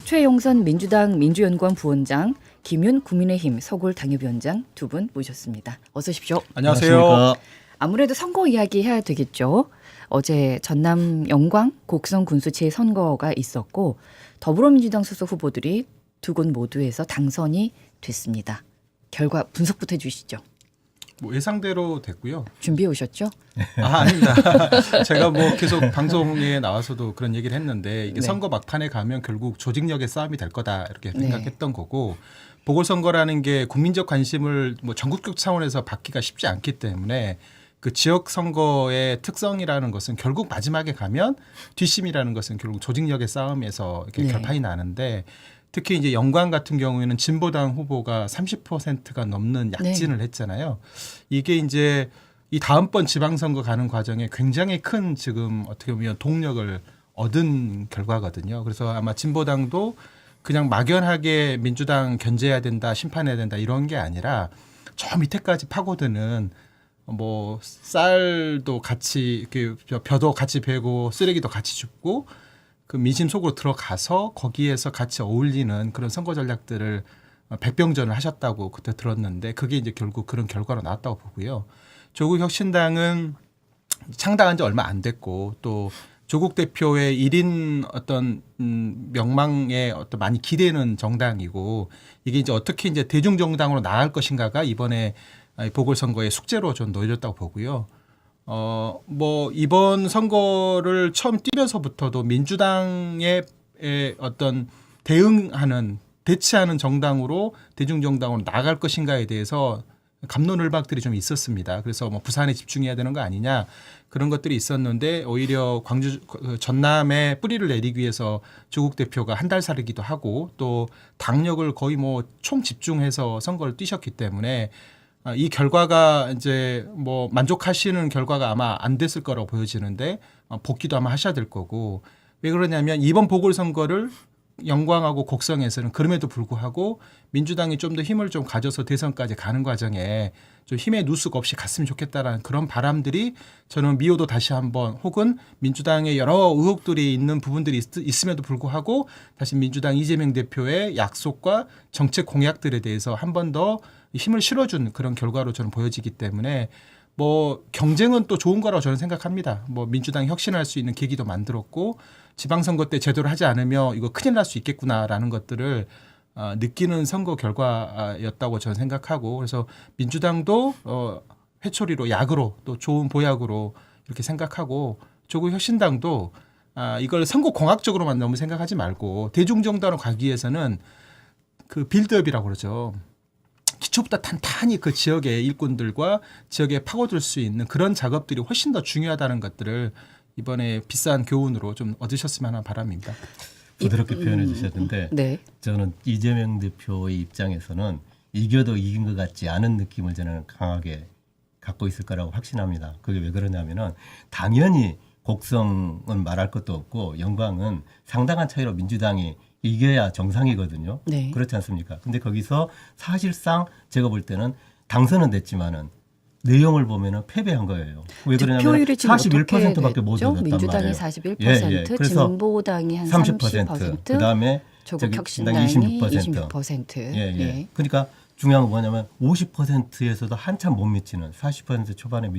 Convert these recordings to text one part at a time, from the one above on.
최용선 민주당 민주연구원 부원장, 김윤 국민의힘 서울 당협위원장 두 분 모셨습니다. 어서 오십시오. 안녕하세요. 아무래도 선거 이야기 해야 되겠죠. 어제 전남 영광 곡성 군수치 선거가 있었고 더불어민주당 소속 후보들이 두 곳 모두에서 당선이 됐습니다. 결과 분석부터 해주시죠. 뭐 예상대로 됐고요. 준비해 오셨죠? 아닙니다. 제가 뭐 계속 방송에 나와서도 그런 얘기를 했는데 이게 네. 선거 막판에 가면 결국 조직력의 싸움이 될 거다 이렇게 네. 생각했던 거고 보궐선거라는 게 국민적 관심을 뭐 전국적 차원에서 받기가 쉽지 않기 때문에 그 지역 선거의 특성이라는 것은 결국 마지막에 가면 뒷심이라는 것은 결국 조직력의 싸움에서 이렇게 네. 결판이 나는데 특히 이제 영광 같은 경우에는 진보당 후보가 30%가 넘는 약진을 했잖아요. 이게 이제 이 다음번 지방선거 가는 과정에 굉장히 큰 지금 어떻게 보면 동력을 얻은 결과거든요. 그래서 아마 진보당도 그냥 막연하게 민주당 견제해야 된다, 심판해야 된다 이런 게 아니라 저 밑에까지 파고드는 뭐 쌀도 같이 벼도 같이 베고 쓰레기도 같이 줍고 그 민심 속으로 들어가서 거기에서 같이 어울리는 그런 선거 전략들을 백병전을 하셨다고 그때 들었는데 그게 이제 결국 그런 결과로 나왔다고 보고요. 조국 혁신당은 창당한 지 얼마 안 됐고 또 조국 대표의 1인 어떤 명망에 어떤 많이 기대는 정당이고 이게 이제 어떻게 이제 대중정당으로 나갈 것인가가 이번에 보궐선거의 숙제로 좀 놓여졌다고 보고요. 뭐 이번 선거를 처음 뛰면서부터도 민주당의 어떤 대치하는 정당으로 대중정당으로 나갈 것인가에 대해서 갑론을박들이 좀 있었습니다. 그래서 뭐 부산에 집중해야 되는 거 아니냐 그런 것들이 있었는데 오히려 광주 전남에 뿌리를 내리기 위해서 조국 대표가 한 달 살기도 하고 또 당력을 거의 뭐 총 집중해서 선거를 뛰셨기 때문에 이 결과가 이제 뭐 만족하시는 결과가 아마 안 됐을 거라고 보여지는데 복귀도 아마 하셔야 될 거고 왜 그러냐면 이번 보궐선거를 영광하고 곡성에서는 그럼에도 불구하고 민주당이 좀 더 힘을 좀 가져서 대선까지 가는 과정에 좀 힘의 누수가 없이 갔으면 좋겠다라는 그런 바람들이 저는 미호도 다시 한번 혹은 민주당의 여러 의혹들이 있는 부분들이 있음에도 불구하고 다시 민주당 이재명 대표의 약속과 정책 공약들에 대해서 한 번 더 힘을 실어준 그런 결과로 저는 보여지기 때문에 뭐 경쟁은 또 좋은 거라고 저는 생각합니다. 뭐 민주당이 혁신할 수 있는 계기도 만들었고 지방선거 때 제대로 하지 않으면 이거 큰일 날 수 있겠구나라는 것들을 느끼는 선거 결과였다고 저는 생각하고 그래서 민주당도 회초리로 약으로 또 좋은 보약으로 이렇게 생각하고 조국 혁신당도 이걸 선거 공학적으로만 너무 생각하지 말고 대중정당으로 가기 위해서는 그 빌드업이라고 그러죠. 기초부터 탄탄히 그 지역의 일꾼들과 지역에 파고들 수 있는 그런 작업들이 훨씬 더 중요하다는 것들을 이번에 비싼 교훈으로 좀 얻으셨으면 하는 바람입니다. 부드럽게 표현해 주셨는데 네. 저는 이재명 대표의 입장에서는 이겨도 이긴 것 같지 않은 느낌을 저는 강하게 갖고 있을 거라고 확신합니다. 그게 왜 그러냐면은 당연히 곡성은 말할 것도 없고 영광은 상당한 차이로 민주당이 이겨야 정상이거든요. 네. 그렇지 않습니까? 근데 거기서 사실상 제가 볼 때는 당선은 됐지만은 내용을 보면은 패배한 거예요. 왜 그러냐면 득표율이 지금 41%밖에 못 얻었단 민주당이 말이에요. 41%, 그래서 진보당이 한 30%, 그다음에 조국 혁신당이 26%. 예. 그러니까 중요한 건 뭐냐면 50%에서도 한참 못 미치는 40% 초반에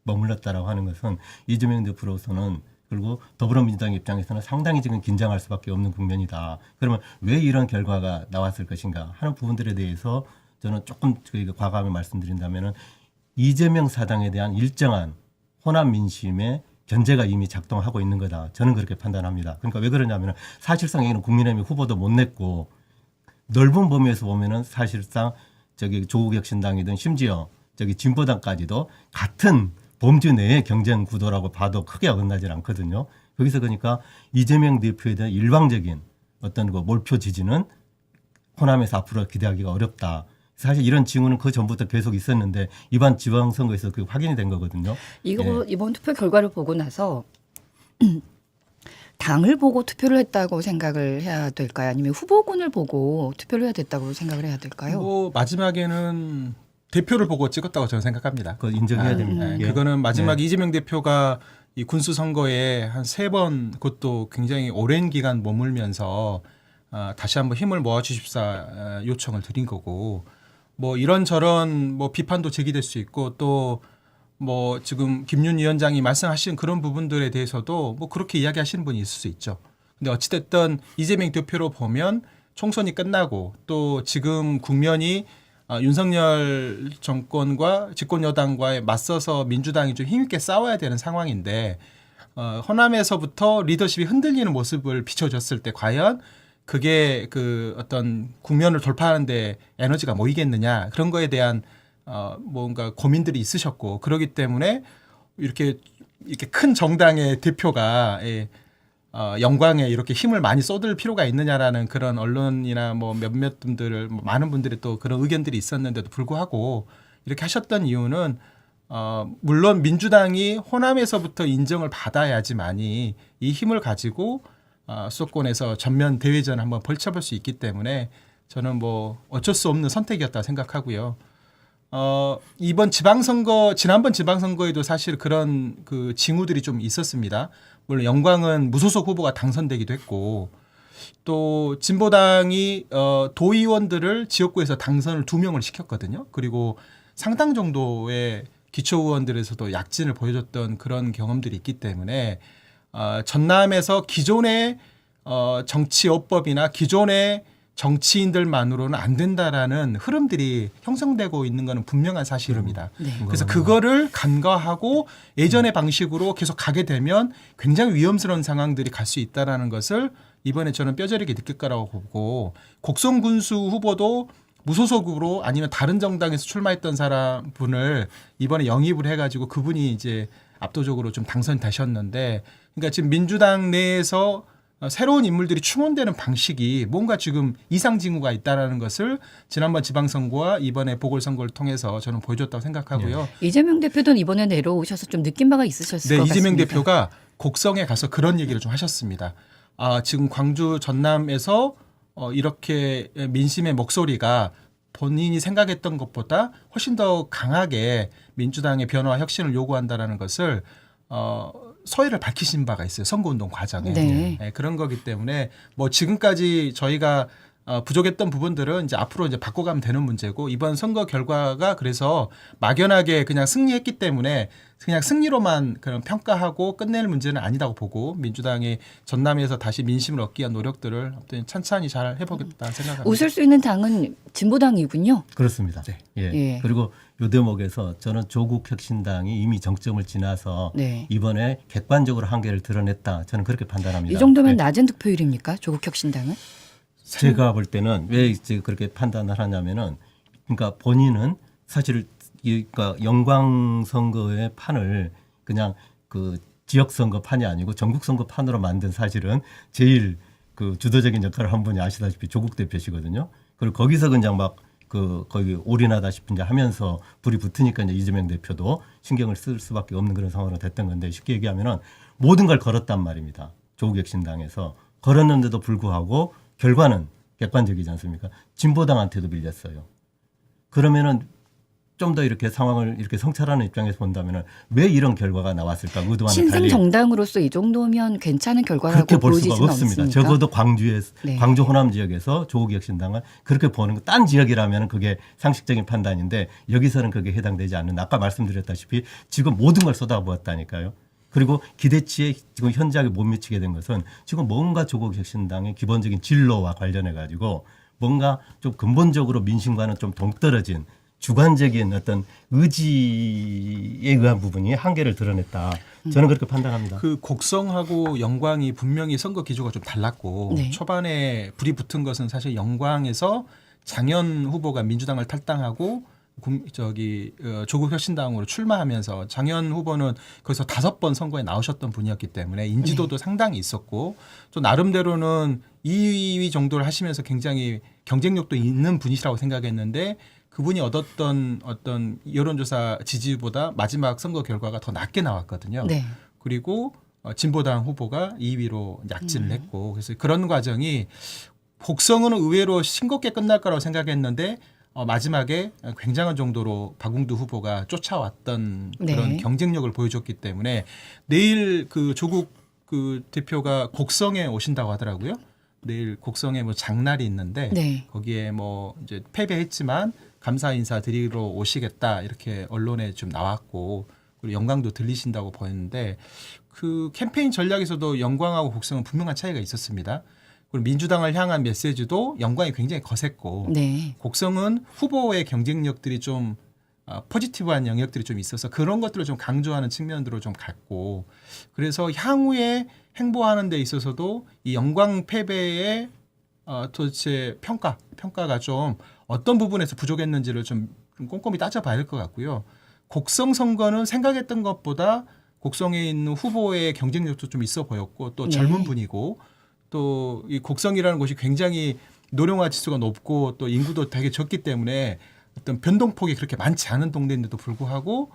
머물렀다라고 하는 것은 이재명 대표로서는 그리고 더불어민주당 입장에서는 상당히 지금 긴장할 수밖에 없는 국면이다. 그러면 왜 이런 결과가 나왔을 것인가 하는 부분들에 대해서 저는 조금 과감히 말씀드린다면은 이재명 사당에 대한 일정한 호남 민심의 견제가 이미 작동하고 있는 거다. 저는 그렇게 판단합니다. 그러니까 왜 그러냐면 사실상 여기는 국민의힘이 후보도 못 냈고 넓은 범위에서 보면은 사실상 조국 혁신당이든 심지어 진보당까지도 같은 범주 내의 경쟁 구도라고 봐도 크게 어긋나질 않거든요. 거기서 그러니까 이재명 대표에 대한 일방적인 어떤 그 몰표 지지는 호남에서 앞으로 기대하기가 어렵다. 사실 이런 징후는 그 전부터 계속 있었는데 이번 지방선거에서 그 확인이 된 거거든요. 이번 투표 결과를 보고 나서 당을 보고 투표를 했다고 생각을 해야 될까요? 아니면 후보군을 보고 투표를 해야 됐다고 생각을 해야 될까요? 뭐 마지막에는 대표를 보고 찍었다고 저는 생각합니다. 그거 인정해야 됩니다. 예. 그거는 마지막 이재명 대표가 이 군수 선거에 한 3번 그것도 굉장히 오랜 기간 머물면서 다시 한번 힘을 모아 주십사 요청을 드린 거고 뭐 이런저런 뭐 비판도 제기될 수 있고 또 뭐 지금 김윤 위원장이 말씀하신 그런 부분들에 대해서도 뭐 그렇게 이야기하시는 분이 있을 수 있죠. 근데 어찌됐든 이재명 대표로 보면 총선이 끝나고 또 지금 국면이 윤석열 정권과 집권 여당과의 맞서서 민주당이 좀 힘있게 싸워야 되는 상황인데 호남에서부터 리더십이 흔들리는 모습을 비춰줬을 때 과연 그게 그 어떤 국면을 돌파하는데 에너지가 모이겠느냐 그런 거에 대한 뭔가 고민들이 있으셨고 그러기 때문에 이렇게 큰 정당의 대표가 영광에 이렇게 힘을 많이 쏟을 필요가 있느냐라는 그런 언론이나 뭐 몇몇 분들 많은 분들이 또 그런 의견들이 있었는데도 불구하고 이렇게 하셨던 이유는 물론 민주당이 호남에서부터 인정을 받아야지만이 이 힘을 가지고 수도권에서 전면 대회전을 한번 벌쳐볼 수 있기 때문에 저는 뭐 어쩔 수 없는 선택이었다 생각하고요. 이번 지방선거 지난번 지방선거에도 사실 그런 그 징후들이 좀 있었습니다. 물론 영광은 무소속 후보가 당선되기도 했고 또 진보당이 도의원들을 지역구에서 당선을 2명을 시켰거든요. 그리고 상당 정도의 기초의원들에서도 약진을 보여줬던 그런 경험들이 있기 때문에 전남에서 기존의 정치업법이나 기존의 정치인들만으로는 안 된다라는 흐름들이 형성되고 있는 것은 분명한 사실입니다. 네. 그래서 그거를 간과하고 예전의 방식으로 계속 가게 되면 굉장히 위험스러운 상황들이 갈 수 있다라는 것을 이번에 저는 뼈저리게 느낄 거라고 보고 곡성 군수 후보도 무소속으로 아니면 다른 정당에서 출마했던 분을 이번에 영입을 해가지고 그분이 이제 압도적으로 좀 당선되셨는데 그러니까 지금 민주당 내에서 새로운 인물들이 충원되는 방식이 뭔가 지금 이상 징후가 있다라는 것을 지난번 지방선거와 이번에 보궐선거를 통해서 저는 보여줬다고 생각하고요. 이재명 대표도 이번에 내려오셔서 좀 느낀 바가 있으셨을 것 같습니다. 이재명 대표가 곡성에 가서 그런 얘기를 좀 하셨습니다. 지금 광주 전남에서 이렇게 민심의 목소리가 본인이 생각했던 것보다 훨씬 더 강하게 민주당의 변화와 혁신을 요구한다라는 것을 서의를 밝히신 바가 있어요. 선거운동 과정에. 네. 네, 그런 거기 때문에 뭐 지금까지 저희가 부족했던 부분들은 이제 앞으로 이제 바꿔가면 되는 문제고 이번 선거 결과가 그래서 막연하게 그냥 승리했기 때문에 그냥 승리로만 그런 평가하고 끝낼 문제는 아니라고 보고 민주당이 전남에서 다시 민심을 얻기 위한 노력들을 아무튼 찬찬히 잘 해보겠다 생각합니다. 웃을 수 있는 당은 진보당이군요. 그렇습니다. 네. 예. 그리고 요 대목에서 저는 조국혁신당이 이미 정점을 지나서 네. 이번에 객관적으로 한계를 드러냈다. 저는 그렇게 판단합니다. 이 정도면 네. 낮은 득표율입니까? 조국혁신당은? 제가 볼 때는 왜 이제 그렇게 판단을 하냐면은 그러니까 본인은 사실 그러니까 영광 선거의 판을 그냥 그 지역 선거 판이 아니고 전국 선거 판으로 만든 사실은 제일 그 주도적인 역할을 한 분이 아시다시피 조국 대표시거든요. 그리고 거기서 그냥 막 거기 올인하다시피 이제 하면서 불이 붙으니까 이제 이재명 대표도 신경을 쓸 수밖에 없는 그런 상황으로 됐던 건데 쉽게 얘기하면은 모든 걸 걸었단 말입니다. 조국혁신당에서 걸었는데도 불구하고 결과는 객관적이지 않습니까? 진보당한테도 밀렸어요. 그러면은 좀 더 이렇게 상황을 이렇게 성찰하는 입장에서 본다면은 왜 이런 결과가 나왔을까? 의도와는 신생 달리 정당으로서 이 정도면 괜찮은 그렇게 결과라고 볼 수가 보여지지는 없습니다. 않습니까? 적어도 네. 광주 호남 지역에서 조국혁신당은 그렇게 보는 거 딴 지역이라면 그게 상식적인 판단인데 여기서는 그게 해당되지 않는 아까 말씀드렸다시피 지금 모든 걸 쏟아부었다니까요. 그리고 기대치에 지금 현저하게 못 미치게 된 것은 지금 뭔가 조국혁신당의 기본적인 진로와 관련해 가지고 뭔가 좀 근본적으로 민심과는 좀 동떨어진 주관적인 어떤 의지에 의한 부분이 한계를 드러냈다. 저는 그렇게 판단합니다. 그 곡성하고 영광이 분명히 선거 기조가 좀 달랐고 네. 초반에 불이 붙은 것은 사실 영광에서 장현 후보가 민주당을 탈당하고 조국혁신당으로 출마하면서 장현 후보는 거기서 5번 선거에 나오셨던 분이었기 때문에 인지도도 상당히 있었고 또 나름대로는 2위 정도를 하시면서 굉장히 경쟁력도 있는 분이시라고 생각했는데 그분이 얻었던 어떤 여론조사 지지보다 마지막 선거 결과가 더 낮게 나왔거든요. 네. 그리고 진보당 후보가 2위로 약진을 했고 그래서 그런 과정이 곡성은 의외로 싱겁게 끝날 거라고 생각했는데 마지막에 굉장한 정도로 박웅두 후보가 쫓아왔던 그런 네. 경쟁력을 보여줬기 때문에 내일 그 조국 그 대표가 곡성에 오신다고 하더라고요. 내일 곡성에 뭐 장날이 있는데 네. 거기에 뭐 이제 패배했지만 감사 인사 드리러 오시겠다 이렇게 언론에 좀 나왔고 그리고 영광도 들리신다고 보였는데 그 캠페인 전략에서도 영광하고 곡성은 분명한 차이가 있었습니다. 그리고 민주당을 향한 메시지도 영광이 굉장히 거셌고 네. 곡성은 후보의 경쟁력들이 좀 포지티브한 영역들이 좀 있어서 그런 것들을 좀 강조하는 측면으로 좀 갔고 그래서 향후에 행보하는 데 있어서도 이 영광 패배의 도대체 평가가 좀 어떤 부분에서 부족했는지를 좀 꼼꼼히 따져봐야 될 것 같고요. 곡성 선거는 생각했던 것보다 곡성에 있는 후보의 경쟁력도 좀 있어 보였고 또 네. 젊은 분이고 또 이 곡성이라는 곳이 굉장히 노령화 지수가 높고 또 인구도 되게 적기 때문에 어떤 변동폭이 그렇게 많지 않은 동네인데도 불구하고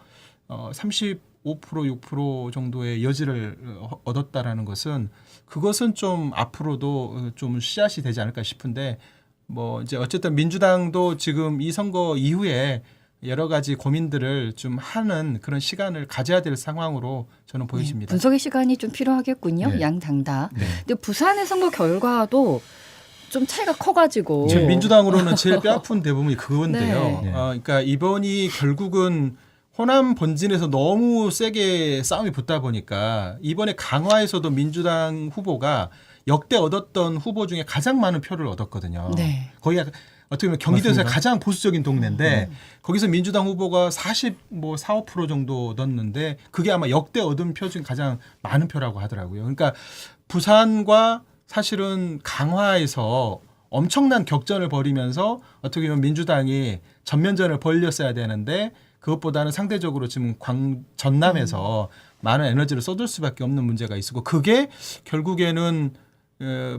35% 6% 정도의 여지를 얻었다라는 것은 그것은 좀 앞으로도 좀 씨앗이 되지 않을까 싶은데 뭐 이제 어쨌든 민주당도 지금 이 선거 이후에 여러 가지 고민들을 좀 하는 그런 시간을 가져야 될 상황으로 저는 보여집니다. 분석의 시간이 좀 필요하겠군요. 네. 양 당 다. 네. 근데 부산의 선거 결과도 좀 차이가 커가지고 지금 민주당으로는 제일 뼈아픈 대부분이 그건데요. 네. 그러니까 이번이 결국은 호남 본진에서 너무 세게 싸움이 붙다 보니까 이번에 강화에서도 민주당 후보가 역대 얻었던 후보 중에 가장 많은 표를 얻었거든요. 네. 거의 어떻게 보면 경기도에서 맞습니다. 가장 보수적인 동네인데 거기서 민주당 후보가 4, 5% 정도 얻었는데 그게 아마 역대 얻은 표 중에 가장 많은 표라고 하더라고요. 그러니까 부산과 사실은 강화에서 엄청난 격전을 벌이면서 어떻게 보면 민주당이 전면전을 벌렸어야 되는데 그것보다는 상대적으로 지금 전남에서 많은 에너지를 쏟을 수밖에 없는 문제가 있었고 그게 결국에는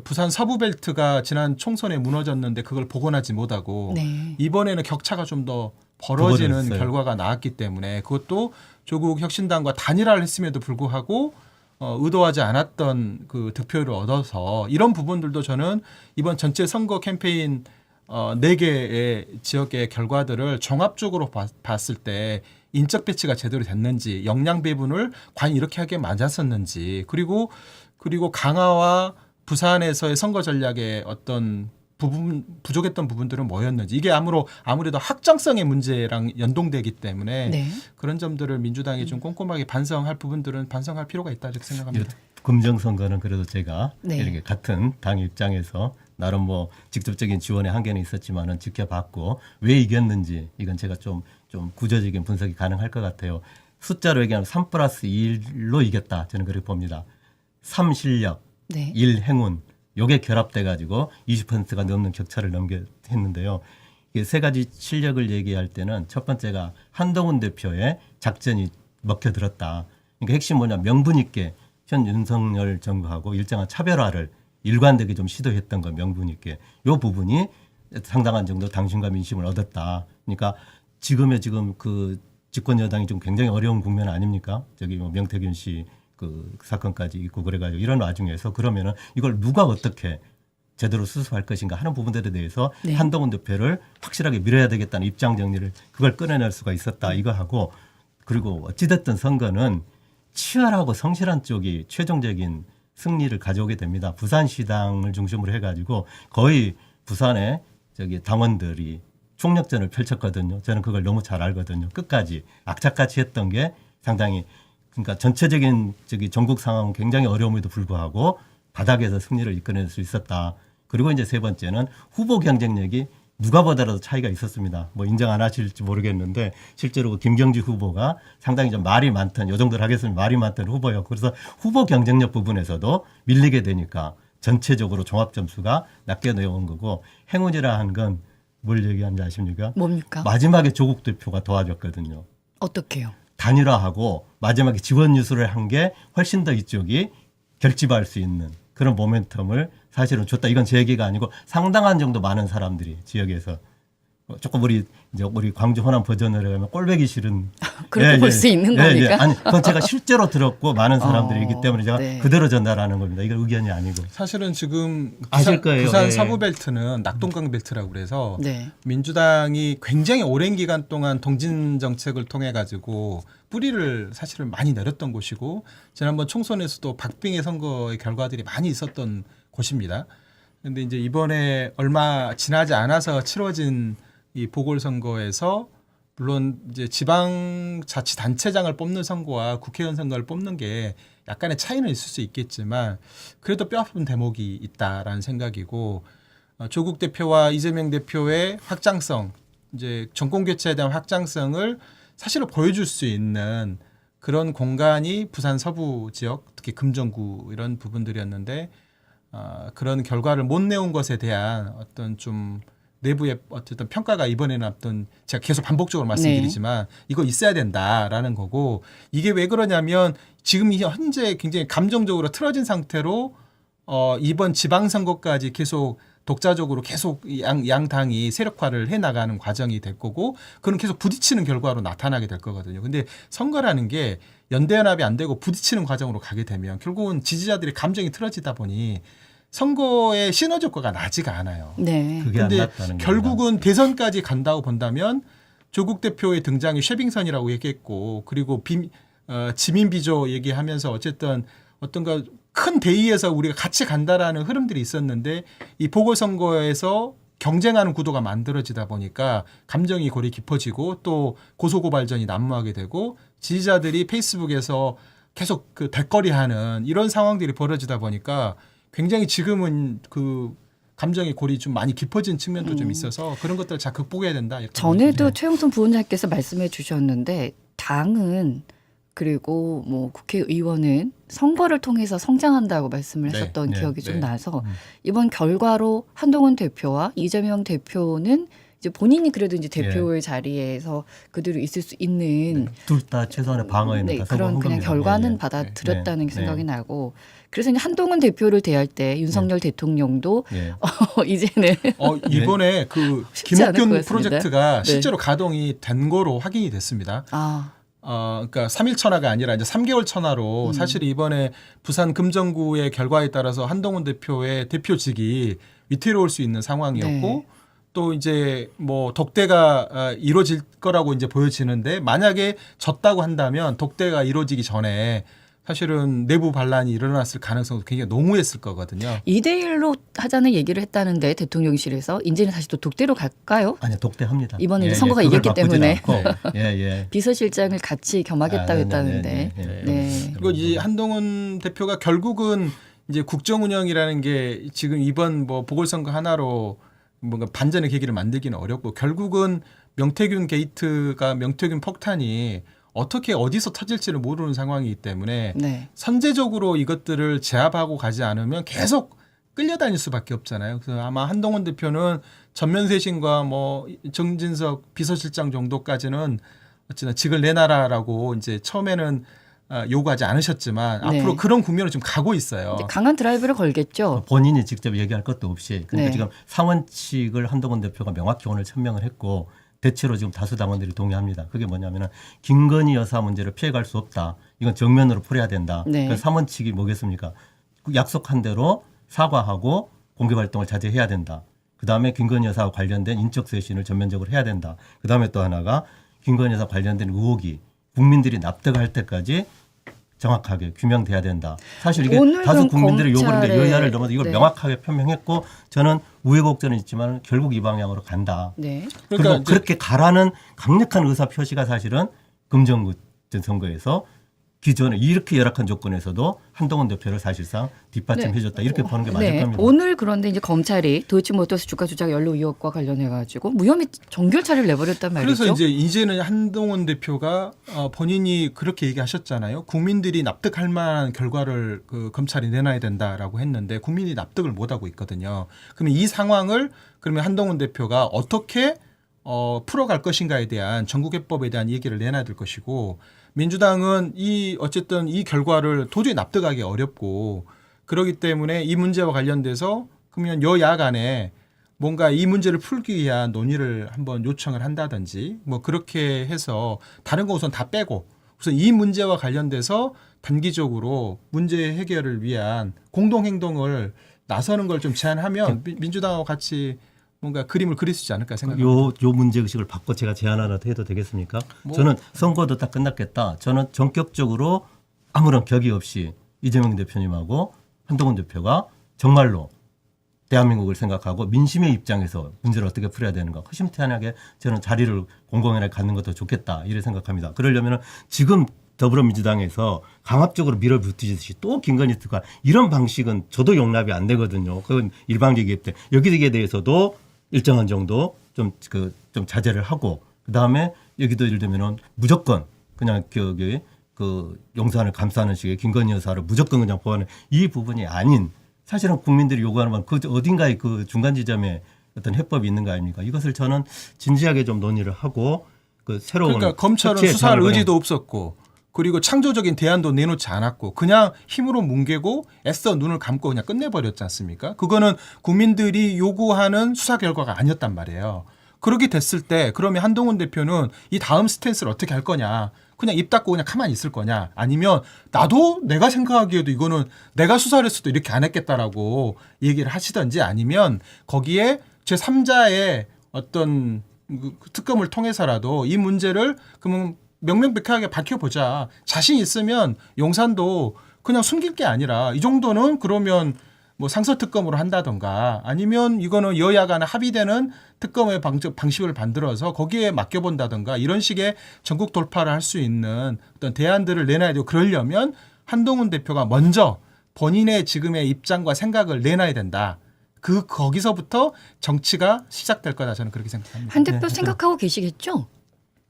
부산 서부벨트가 지난 총선에 무너졌는데 그걸 복원하지 못하고 네. 이번에는 격차가 좀 더 벌어지는 벌어졌어요. 결과가 나왔기 때문에 그것도 조국 혁신당과 단일화를 했음에도 불구하고 의도하지 않았던 그 득표를 얻어서 이런 부분들도 저는 이번 전체 선거 캠페인 4개의 지역의 결과들을 종합적으로 봤을 때 인적 배치가 제대로 됐는지 역량 배분을 과연 이렇게 하기에 맞았었는지 그리고 강화와 부산에서의 선거 전략의 어떤 부족했던 부분들은 뭐였는지 이게 아무래도 확장성의 문제랑 연동되기 때문에 네. 그런 점들을 민주당이 좀 꼼꼼하게 반성할 부분들은 반성할 필요가 있다 이렇게 생각합니다. 금정 선거는 그래도 제가 네. 이렇게 같은 당 입장에서 나름 뭐 직접적인 지원의 한계는 있었지만은 지켜봤고 왜 이겼는지 이건 제가 좀 구조적인 분석이 가능할 것 같아요. 숫자로 얘기하면 3+1로 이겼다 저는 그렇게 봅니다. 3 실력, 네. 1 행운 요게 결합돼 가지고 20%가 넘는 격차를 했는데요. 이게 세 가지 실력을 얘기할 때는 첫 번째가 한동훈 대표의 작전이 먹혀들었다. 그러니까 핵심 뭐냐 명분 있게 현 윤석열 정부하고 일정한 차별화를 일관되게 좀 시도했던 거 명분 있게 요 부분이 상당한 정도 당심과 민심을 얻었다. 그러니까 지금 그 집권 여당이 좀 굉장히 어려운 국면 아닙니까? 저기 뭐 명태균 씨 그 사건까지 있고 그래가지고 이런 와중에서 그러면은 이걸 누가 어떻게 제대로 수습할 것인가 하는 부분들에 대해서 네. 한동훈 대표를 확실하게 밀어야 되겠다는 입장 정리를 그걸 꺼내낼 수가 있었다 이거 하고 그리고 어찌됐든 선거는 치열하고 성실한 쪽이 최종적인 승리를 가져오게 됩니다. 부산시당을 중심으로 해가지고 거의 부산의 저기 당원들이 총력전을 펼쳤거든요. 저는 그걸 너무 잘 알거든요. 끝까지 악착같이 했던 게 상당히 그러니까 전체적인 저기 전국 상황은 굉장히 어려움에도 불구하고 바닥에서 승리를 이끌어낼 수 있었다. 그리고 이제 세 번째는 후보 경쟁력이 누가 보더라도 차이가 있었습니다. 뭐 인정 안 하실지 모르겠는데 실제로 김경지 후보가 상당히 좀 말이 많던 요 정도를 하겠으면 말이 많던 후보였고 그래서 후보 경쟁력 부분에서도 밀리게 되니까 전체적으로 종합 점수가 낮게 내온 거고 행운이라 한 건 뭘 얘기하는지 아십니까? 뭡니까? 마지막에 조국 대표가 도와줬거든요. 어떻게요? 단일화하고 마지막에 지원 유수를 한 게 훨씬 더 이쪽이 결집할 수 있는 그런 모멘텀을 사실은 줬다. 이건 제 얘기가 아니고 상당한 정도 많은 사람들이 지역에서 조금 우리 광주 호남 버전으로 가면 꼴배기 싫은 그렇게 볼 수 있는 겁니까? 아니 그건 제가 실제로 들었고 많은 사람들이기 때문에 제가 네. 그대로 전달하는 겁니다. 이건 의견이 아니고. 사실은 지금 아실 거예요. 부산 예. 서부벨트는 낙동강 벨트라고 그래서 네. 민주당이 굉장히 오랜 기간 동안 동진 정책을 통해 가지고 뿌리를 사실은 많이 내렸던 곳이고 지난번 총선에서도 박빙의 선거의 결과들이 많이 있었던 곳입니다. 근데 이제 이번에 얼마 지나지 않아서 치러진 이 보궐선거에서 물론 이제 지방자치단체장을 뽑는 선거와 국회의원 선거를 뽑는 게 약간의 차이는 있을 수 있겠지만 그래도 뼈아픈 대목이 있다라는 생각이고 조국 대표와 이재명 대표의 확장성, 이제 정권 교체에 대한 확장성을 사실은 보여줄 수 있는 그런 공간이 부산 서부 지역, 특히 금정구 이런 부분들이었는데 그런 결과를 못 내온 것에 대한 어떤 좀 내부의 어쨌든 평가가 이번에는 어떤 제가 계속 반복적으로 말씀드리지만 이거 있어야 된다라는 거고 이게 왜 그러냐면 지금 현재 굉장히 감정적으로 틀어진 상태로 이번 지방선거까지 계속 독자적으로 계속 양 당이 세력화를 해나가는 과정이 될 거고 그건 계속 부딪히는 결과로 나타나게 될 거거든요. 근데 선거라는 게 연대연합이 안 되고 부딪히는 과정으로 가게 되면 결국은 지지자들의 감정이 틀어지다 보니 선거의 시너지 효과가 나지가 않아요. 네. 그게 안 근데 났다는 게 결국은 대선까지 간다고 본다면 조국 대표의 등장이 쉐빙선이라고 얘기했고 그리고 지민 비조 얘기하면서 어쨌든 어떤가 큰 대의에서 우리가 같이 간다라는 흐름들이 있었는데 이 보궐선거에서 경쟁하는 구도가 만들어지다 보니까 감정이 골이 깊어지고 또 고소고발전이 난무하게 되고 지지자들이 페이스북에서 계속 그 대거리하는 이런 상황들이 벌어지다 보니까 굉장히 지금은 그 감정의 골이 좀 많이 깊어진 측면도 좀 있어서 그런 것들을 잘 극복해야 된다. 이렇게 전에도 보여집니다. 최영선 부원장께서 말씀해 주셨는데 당은 그리고 뭐 국회의원은 선거를 통해서 성장한다고 말씀을 네, 하셨던 네, 기억이 좀 네. 나서 이번 결과로 한동훈 대표와 이재명 대표는 이제 본인이 그래도 이제 대표의 자리에서 그대로 있을 수 있는 둘 다 최소한의 방어에는 네, 다 그런 성공한 그냥 겁니다. 결과는 예, 예. 받아들였다는 네, 생각이 네. 나고 그래서 이제 한동훈 대표를 대할 때 윤석열 대통령도 예. 이제는 이번에 그 쉽지 않을 것 김옥균 같습니다. 프로젝트가 네. 실제로 가동이 된 거로 확인이 됐습니다. 그러니까 3일 천하가 아니라 이제 3개월 천하로 사실 이번에 부산 금정구의 결과에 따라서 한동훈 대표의 대표직이 위태로울 수 있는 상황이었고 네. 또 이제 뭐 독대가 이루어질 거라고 이제 보여지는데 만약에 졌다고 한다면 독대가 이루어지기 전에 사실은 내부 반란이 일어났을 가능성도 굉장히 농후했을 거거든요. 2대1로 하자는 얘기를 했다는데 대통령실에서 이제는 다시 또 독대로 갈까요? 아니 독대합니다. 이번에 이제 선거가 그걸 이겼기 바꾸진 때문에. 않고. 예. 비서실장을 같이 겸하겠다고 네, 했다는데. 네, 네, 네. 그리고 이 한동훈 대표가 결국은 이제 국정 운영이라는 게 지금 이번 뭐 보궐선거 하나로 뭔가 반전의 계기를 만들기는 어렵고 결국은 명태균 폭탄이 어떻게 어디서 터질지를 모르는 상황이기 때문에 네. 선제적으로 이것들을 제압하고 가지 않으면 계속 끌려다닐 수밖에 없잖아요. 그래서 아마 한동훈 대표는 전면쇄신과 뭐 정진석 비서실장 정도까지는 어쨌든 직을 내놔라라고 이제 처음에는 요구하지 않으셨지만 네. 앞으로 그런 국면으로 좀 가고 있어요. 이제 강한 드라이브를 걸겠죠. 본인이 직접 얘기할 것도 없이 그러니까 네. 지금 상원 측을 한동훈 대표가 명확히 오늘 천명을 했고 대체로 지금 다수 당원들이 동의합니다. 그게 뭐냐면은 김건희 여사 문제를 피해갈 수 없다. 이건 정면으로 풀어야 된다. 네. 그래서 상원 측이 뭐겠습니까? 약속한 대로 사과하고 공개 활동을 자제해야 된다. 그다음에 김건희 여사와 관련된 인적 쇄신을 전면적으로 해야 된다. 그다음에 또 하나가 김건희 여사 관련된 의혹이 국민들이 납득할 때까지 정확하게 규명돼야 된다. 사실 이게 오늘 다수 그럼 국민들의 요구인데 검찰의- 여야를 넘어서 이걸 네. 명확하게 표명했고 저는 우여곡절은 있지만 결국 이 방향으로 간다. 네. 그리고 그러니까 이제 그렇게 가라는 강력한 의사 표시가 사실은 금정구 선거에서 기존에 이렇게 열악한 조건에서도 한동훈 대표를 사실상 뒷받침해줬다 이렇게 보는 게 맞을 네. 겁니다. 오늘 그런데 이제 검찰이 도이치모터스 주가 조작 연루 의혹과 관련해 가지고 무혐의 정결차를 내버렸단 말이죠. 그래서 이제는 한동훈 대표가 본인이 그렇게 얘기하셨잖아요. 국민들이 납득할 만한 결과를 그 검찰이 내놔야 된다라고 했는데 국민이 납득을 못하고 있거든요. 그러면 이 상황을 그러면 한동훈 대표가 어떻게 풀어갈 것인가에 대한 전국해법에 대한 얘기를 내놔야 될 것이고 민주당은 어쨌든 이 결과를 도저히 납득하기 어렵고 그렇기 때문에 이 문제와 관련돼서 그러면 여야 간에 뭔가 이 문제를 풀기 위한 논의를 한번 요청을 한다든지 뭐 그렇게 해서 다른 거 우선 다 빼고 우선 이 문제와 관련돼서 단기적으로 문제 해결을 위한 공동 행동을 나서는 걸 좀 제안하면 민주당하고 같이 뭔가 그림을 그릴 수 있지 않을까 생각합니다. 요 문제 의식을 바꿔 제가 제안 하나 더 해도 되겠습니까? 뭐. 저는 선거도 다 끝났겠다. 저는 전격적으로 아무런 격의 없이 이재명 대표님하고 한동훈 대표가 정말로 대한민국을 생각하고 민심의 입장에서 문제를 어떻게 풀어야 되는가 허심탄회하게 저는 자리를 공공연하게 갖는 것도 좋겠다 이렇게 생각합니다. 그러려면 지금 더불어민주당에서 강압적으로 밀어붙이듯이 또 김건희 특검 이런 방식은 저도 용납이 안 되거든요. 그건 일방적이기 때문에 여기에 대해서도 일정한 정도 좀 자제를 하고 그다음에 여기도 예를 들면은 무조건 그냥 그 용산을 감싸는 식의 김건희 여사를 무조건 그냥 보호하는 이 부분이 아닌 사실은 국민들이 요구하는 건 그 어딘가에 그 중간 지점에 어떤 해법이 있는 거 아닙니까? 이것을 저는 진지하게 좀 논의를 하고 그 새로운 그러니까 검찰은 협치의 수사할 장을 의지도 없었고 그리고 창조적인 대안도 내놓지 않았고 그냥 힘으로 뭉개고 애써 눈을 감고 그냥 끝내버렸지 않습니까? 그거는 국민들이 요구하는 수사 결과가 아니었단 말이에요. 그렇게 됐을 때 그러면 한동훈 대표는 이 다음 스탠스를 어떻게 할 거냐. 그냥 입 닫고 그냥 가만히 있을 거냐. 아니면 나도 내가 생각하기에도 이거는 내가 수사를 했어도 이렇게 안 했겠다라고 얘기를 하시든지 아니면 거기에 제3자의 어떤 그 특검을 통해서라도 이 문제를 그러면 명명백백하게 밝혀보자. 자신 있으면 용산도 그냥 숨길 게 아니라 이 정도는 그러면 뭐 상설특검으로 한다던가 아니면 이거는 여야 간에 합의되는 특검의 방식을 만들어서 거기에 맡겨본다던가 이런 식의 전국 돌파를 할 수 있는 어떤 대안들을 내놔야 되고 그러려면 한동훈 대표가 먼저 본인의 지금의 입장과 생각을 내놔야 된다. 거기서부터 정치가 시작될 거다 저는 그렇게 생각합니다. 한 대표 네, 생각하고 계시겠죠?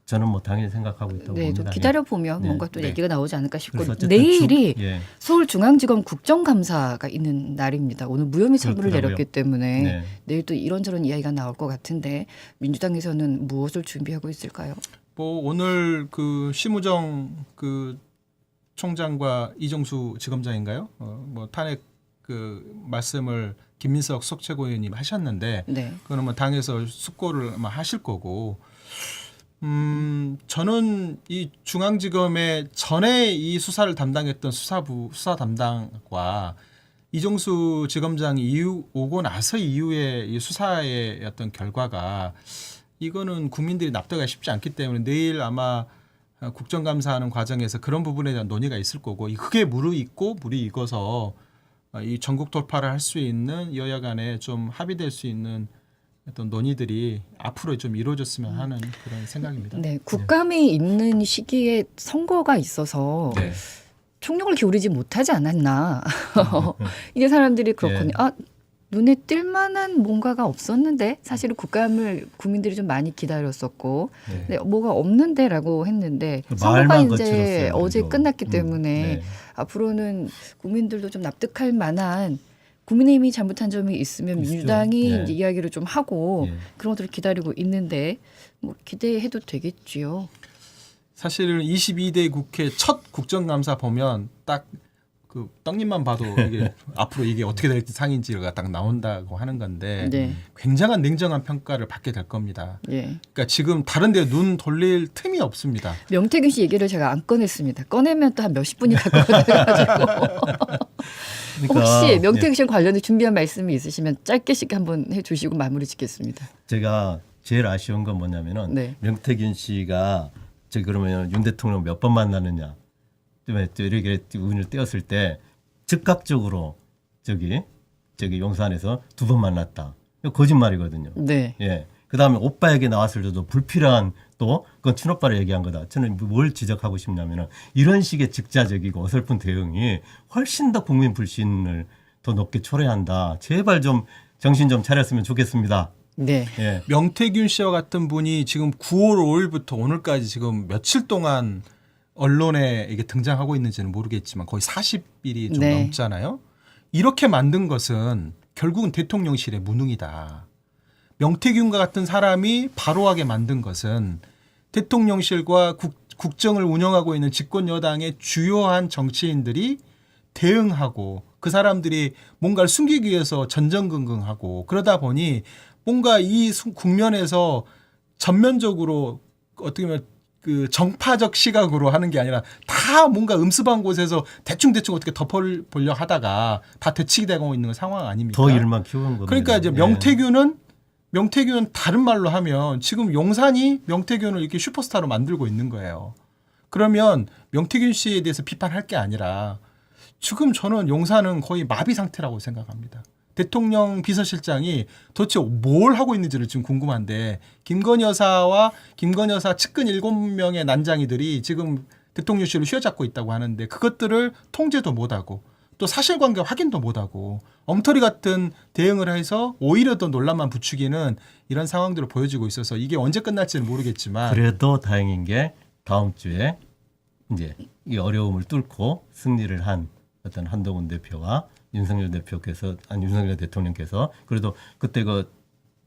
저는 뭐 당연히 생각하고 있다고 네, 좀 봅니다. 기다려 보면 네. 뭔가 또 네. 얘기가 나오지 않을까 싶고 그래서 어쨌든 내일이 예. 서울중앙지검 국정감사가 있는 날입니다. 오늘 무혐의 처분을 그렇더라고요. 내렸기 때문에 네. 내일 또 이런저런 이야기가 나올 것 같은데 민주당에서는 무엇을 준비하고 있을까요? 뭐 오늘 그 심우정 그 총장과 이정수 지검장인가요? 뭐 탄핵 그 말씀을 김민석 수석최고위원님 하셨는데 네. 그거는 뭐 당에서 숙고를 아마 하실 거고. 저는 이 중앙지검의 전에 이 수사를 담당했던 수사부 수사 담당과 이종수 지검장이 오고 나서 이후에 이 수사의 어떤 결과가 이거는 국민들이 납득하기 쉽지 않기 때문에 내일 아마 국정감사하는 과정에서 그런 부분에 대한 논의가 있을 거고 그게 무르익고 무리익어서 이 전국 돌파를 할 수 있는 여야 간에 좀 합의될 수 있는 어떤 논의들이 앞으로 좀 이루어졌으면 하는 그런 생각입니다. 네, 국감이 있는 시기에 선거가 있어서 네. 총력을 기울이지 못하지 않았나. 이게 사람들이 그렇거든요. 아, 눈에 띌 만한 뭔가가 없었는데 사실은 국감을 국민들이 좀 많이 기다렸었고 네. 네, 뭐가 없는데라고 했는데 그 선거가 말만 이제 거칠었어요, 어제 그래도. 끝났기 때문에 네. 앞으로는 국민들도 좀 납득할 만한 국민의힘이 잘못한 점이 있으면 있죠. 민주당이 네. 이제 이야기를 좀 하고 예. 그런 것들을 기다리고 있는데 뭐 기대해도 되겠지요. 사실 22대 국회 첫 국정감사 보면 딱 그 떡잎만 봐도 이게 앞으로 이게 어떻게 될 상인지가 딱 나온다고 하는 건데 네, 굉장한 냉정한 평가를 받게 될 겁니다. 예. 그러니까 지금 다른 데 눈 돌릴 틈이 없습니다. 명태균 씨 얘기를 제가 안 꺼냈습니다. 꺼내면 또 한 몇십 분이 갈 것 같아가지고 그러니까, 혹시 명태균 씨 관련해 준비한 말씀이 있으시면 짧게씩 한번 해주시고 마무리 짓겠습니다. 제가 제일 아쉬운 건 뭐냐면은 네. 명태균 씨가 그러면 윤 대통령 몇 번 만나느냐 또 이렇게 운을 띄었을 때 즉각적으로 저기 용산에서 2번 만났다. 이거 거짓말이거든요. 네. 예. 그다음에 오빠에게 나왔을 때도 불필요한 또 그건 친오빠를 얘기한 거다. 저는 뭘 지적하고 싶냐면은 이런 식의 즉자적이고 어설픈 대응이 훨씬 더 국민 불신을 더 높게 초래한다. 제발 좀 정신 좀 차렸으면 좋겠습니다. 네. 예. 명태균 씨와 같은 분이 지금 9월 5일부터 오늘까지 지금 며칠 동안 언론에 이게 등장하고 있는지는 모르겠지만 거의 40일이 좀 네. 넘잖아요. 이렇게 만든 것은 결국은 대통령실의 무능이다. 명태균과 같은 사람이 바로하게 만든 것은 대통령실과 국정을 운영하고 있는 집권 여당의 주요한 정치인들이 대응하고 그 사람들이 뭔가를 숨기기 위해서 전전긍긍하고 그러다 보니 뭔가 이 국면에서 전면적으로 어떻게 보면 그 정파적 시각으로 하는 게 아니라 다 뭔가 음습한 곳에서 대충 어떻게 덮어보려 하다가 다 대치기 되고 있는 상황 아닙니까? 더 일만 키우는 겁니다. 그러니까 이제 명태균은 다른 말로 하면 지금 용산이 명태균을 이렇게 슈퍼스타로 만들고 있는 거예요. 그러면 명태균 씨에 대해서 비판할 게 아니라 지금 저는 용산은 거의 마비 상태라고 생각합니다. 대통령 비서실장이 도대체 뭘 하고 있는지를 지금 궁금한데 김건희 여사와 김건희 여사 측근 7명의 난장이들이 지금 대통령실을 휘어잡고 있다고 하는데 그것들을 통제도 못하고 또 사실관계 확인도 못하고 엉터리 같은 대응을 해서 오히려 더 논란만 부추기는 이런 상황들을 보여주고 있어서 이게 언제 끝날지는 모르겠지만 그래도 다행인 게 다음 주에 이제 이 어려움을 뚫고 승리를 한 어떤 한동훈 대표와 윤석열 대통령께서 그래도 그때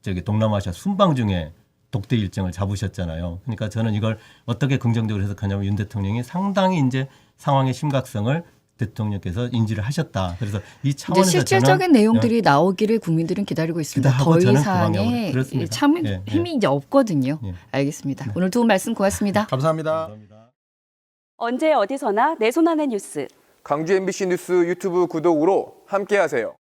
저기 동남아시아 순방 중에 독대 일정을 잡으셨잖아요. 그러니까 저는 이걸 어떻게 긍정적으로 해석하냐면 윤 대통령이 상당히 이제 상황의 심각성을 대통령께서 인지를 하셨다. 그래서 이 이제 차원에서 실질적인 저는 내용들이 나오기를 국민들은 기다리고 있습니다. 기대하고 더 저는 이상의 그만하고 그렇습니다. 참 예, 예. 힘이 이제 없거든요. 예. 알겠습니다. 오늘 두 분 말씀 고맙습니다. 감사합니다. 언제 어디서나 내 손 안의 뉴스. 광주 MBC 뉴스 유튜브 구독으로 함께하세요.